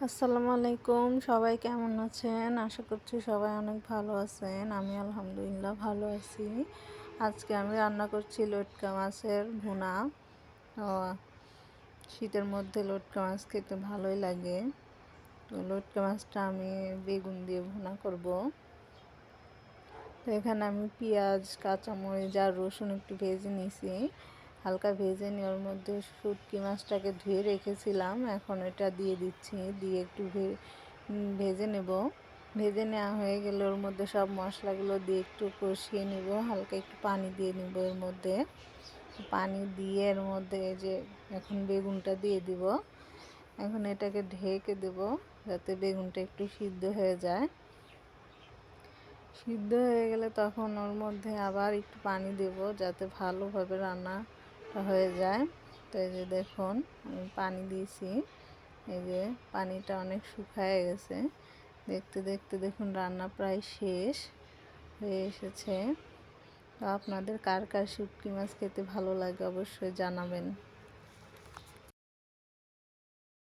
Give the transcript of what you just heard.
আসসালামু আলাইকুম, সবাই কেমন আছেন? আশা করছি সবাই অনেক ভালো আছেন। আমি আলহামদুলিল্লাহ ভালো আছি। আজকে আমি রান্না করছি লটকা মাছের ভুনা। তো শীতের মধ্যে লটকা মাছ খেতে ভালোই লাগে। তো লটকা মাছটা আমি বেগুন দিয়ে ভুনা করব। তো এখানে আমি পেঁয়াজ, কাঁচামরিচ আর রসুন একটু ভেজে নিয়েছি। হালকা ভেজে নেওয়ার মধ্যে শুটকি মাছটাকে ধুয়ে রেখেছিলাম, এখন এটা দিয়ে দিচ্ছি। দিয়ে একটু ভেজে নেব। ভেজে নেওয়া হয়ে গেলে ওর মধ্যে সব মশলাগুলো দিয়ে একটু কষিয়ে নেব। হালকা একটু পানি দিয়ে নেব এর মধ্যে। পানি দিয়ে এর মধ্যে যে এখন বেগুনটা দিয়ে দিব। এখন এটাকে ঢেকে দেব যাতে বেগুনটা একটু সিদ্ধ হয়ে যায়। সিদ্ধ হয়ে গেলে তখন ওর মধ্যে আবার একটু পানি দেব যাতে ভালোভাবে রান্নাটা হয়ে যায়। তো এই যে দেখুন আমি পানি দিয়েছি, এই যে পানিটা অনেক শুকায় গেছে। দেখতে দেখতে দেখুন রান্না প্রায় শেষ হয়ে এসেছে। তো আপনাদের কার কার শুটকি মাছ খেতে ভালো লাগে অবশ্যই জানাবেন।